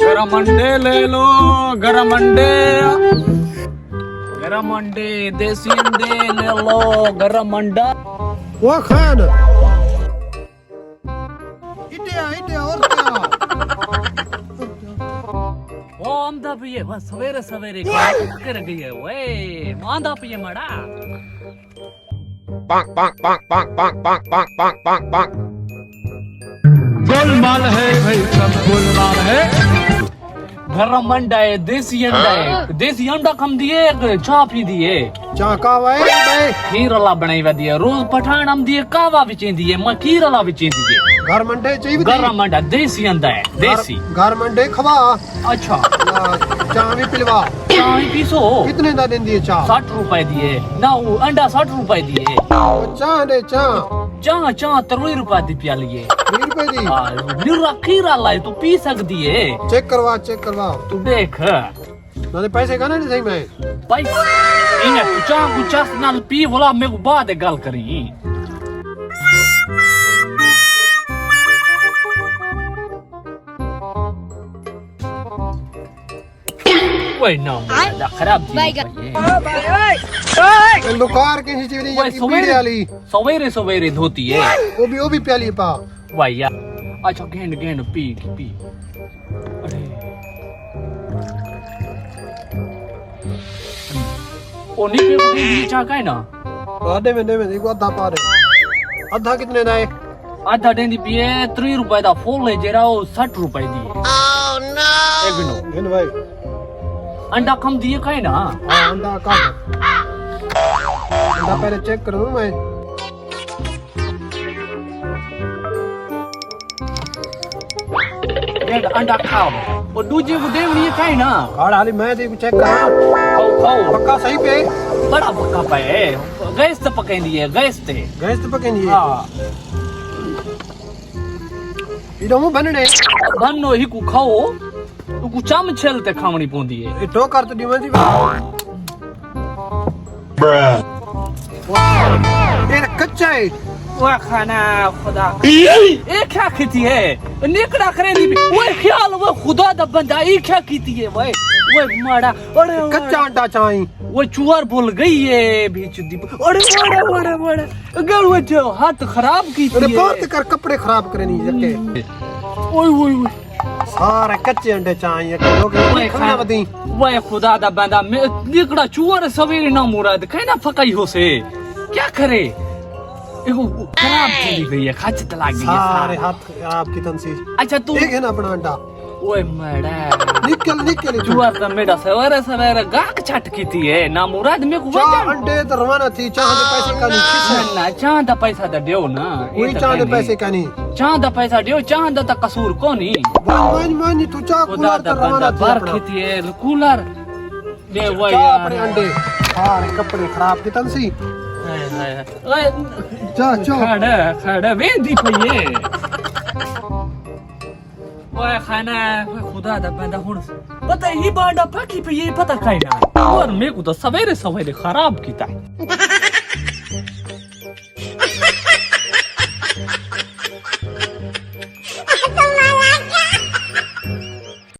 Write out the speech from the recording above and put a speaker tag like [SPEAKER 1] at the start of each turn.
[SPEAKER 1] गरम अंडे ले लो, गरम अंडे, गरम अंडे, देसी अंडे ले लो, गरम अंडा।
[SPEAKER 2] वो खान इटिया इटिया और क्या
[SPEAKER 1] वो आमदा पिए बस सवेरे सवेरे कर गई है ओए मांदा पिए मड़ा।
[SPEAKER 2] गोलमाल है भाई, सब गोलमाल है।
[SPEAKER 1] गरम अंडा है, देसी अंडा है, देसी अंडा कम दिए, चाह पी दिए,
[SPEAKER 2] चाह का भाई भाई
[SPEAKER 1] खीर अला बनाई वा दिए, रोज पठान हम दिए, कावा विचें दिए, मखीर अला विचें दिए।
[SPEAKER 2] घर मंडे चाहिए
[SPEAKER 1] गरम अंडा देसी अंडा है, देसी।
[SPEAKER 2] घर मंडे खवा
[SPEAKER 1] अच्छा
[SPEAKER 2] चाह भी पिलवा।
[SPEAKER 1] चाह ही पीसो।
[SPEAKER 2] कितने दा दिन दिए चाह?
[SPEAKER 1] 60 रुपए दिए ना, वो अंडा 60 रुपए दिए।
[SPEAKER 2] चाह दे चाह
[SPEAKER 1] चाह चाह 30 रुपए दी पिया लिए।
[SPEAKER 2] 20 रुपए दी।
[SPEAKER 1] निरा खीर अला है, तू पी सकती है।
[SPEAKER 2] चेक करवा
[SPEAKER 1] तू देख
[SPEAKER 2] ना पैसे का नहीं सही मैं
[SPEAKER 1] भाई इन्हें तू चाह कुछ नाल पी बोला मेरे को बाद गल करी। ओए ना मेरा खराब चीज है ये।
[SPEAKER 2] लुकार की चीज नहीं
[SPEAKER 1] ओए
[SPEAKER 2] ये पीड़े वाली
[SPEAKER 1] सवेरे सवेरे धोती है
[SPEAKER 2] वो भी प्याली पा
[SPEAKER 1] भाई यार। अच्छा गेंद गेंद पी पी। अरे ओ निके को दे दी चाह का है ना।
[SPEAKER 2] आधे में देखो आधा पा रहे आधा कितने दाए?
[SPEAKER 1] आधा देंदी पिए 3 रुपए दा फुल है जेरा वो 60 रुपए दी। ओह नो एक
[SPEAKER 2] गिन भाई
[SPEAKER 1] अंडा कम दिए का है ना।
[SPEAKER 2] हाँ अंडा का अंडा पहले चेक करूँ मैं।
[SPEAKER 1] गेंद अंडा खाओ और दूसरे को दे नहीं का है ना।
[SPEAKER 2] कार्ड हाली मैं देखो चेक कर
[SPEAKER 1] खाओ
[SPEAKER 2] पक्का सही पे
[SPEAKER 1] बड़ा पक्का पे है। गैस तो पकाई है गैस ते।
[SPEAKER 2] गैस तो पके नहीं
[SPEAKER 1] हां
[SPEAKER 2] इधर मुंह बनने
[SPEAKER 1] बनो ही को खाओ तो को चमचल ते खावनी पोंदी है।
[SPEAKER 2] ये तो कर तो दी मैं ये कच्चा है
[SPEAKER 1] वो खाना खुदा ये क्या खेती है निकड़ा करे दी वो ख्याल वो खुदा दा बंदा ये क्या कीती है वो माड़ा। अरे
[SPEAKER 2] कच्चा अंडा चाहिए
[SPEAKER 1] वो चुआर भूल गई है बीच दी। अरे बड़ा गल वो जो हाथ खराब की
[SPEAKER 2] अरे बात कर कपड़े खराब करे नहीं जके
[SPEAKER 1] ओए ओए
[SPEAKER 2] सारे कच्चे अंडे चाहिए लोग खाना बदी
[SPEAKER 1] वो खुदा दा बंदा निकड़ा चुआर सवेरे ना मुराद कहना फकाई हो से क्या करे एगो खराब चली गई है खचत लाग गई है
[SPEAKER 2] सारे हाथ आपकी तंसी।
[SPEAKER 1] अच्छा तू
[SPEAKER 2] एक है ना अपना अंडा
[SPEAKER 1] ओए मेरा
[SPEAKER 2] निकल
[SPEAKER 1] चुआर तो मेरा सवेरे गाक छट कीती है ना मुराद में को
[SPEAKER 2] चाह अंडे तो रवाना थी चाह दे पैसे का नहीं
[SPEAKER 1] ना चाह दा पैसा दा दियो ना
[SPEAKER 2] कोई चाह दे पैसे का नहीं
[SPEAKER 1] चाह दा पैसा दियो चाह दा ता कसूर कोनी
[SPEAKER 2] मान तू चाह
[SPEAKER 1] खुदा
[SPEAKER 2] कूलर
[SPEAKER 1] दा
[SPEAKER 2] तो रवाना
[SPEAKER 1] बंदा
[SPEAKER 2] थी
[SPEAKER 1] बार
[SPEAKER 2] अपना
[SPEAKER 1] खेती है कूलर दे वो
[SPEAKER 2] चाह
[SPEAKER 1] यार
[SPEAKER 2] अपने अंडे सारे कपड़े खराब की तंसी
[SPEAKER 1] ओए
[SPEAKER 2] जा
[SPEAKER 1] खड़ा वेंदी पई ओए खाना खुदा दा बंदा हुन पता ही बांडा पाकी पे ये पता खाई ना और मेरे को तो सवेरे खराब कीता है।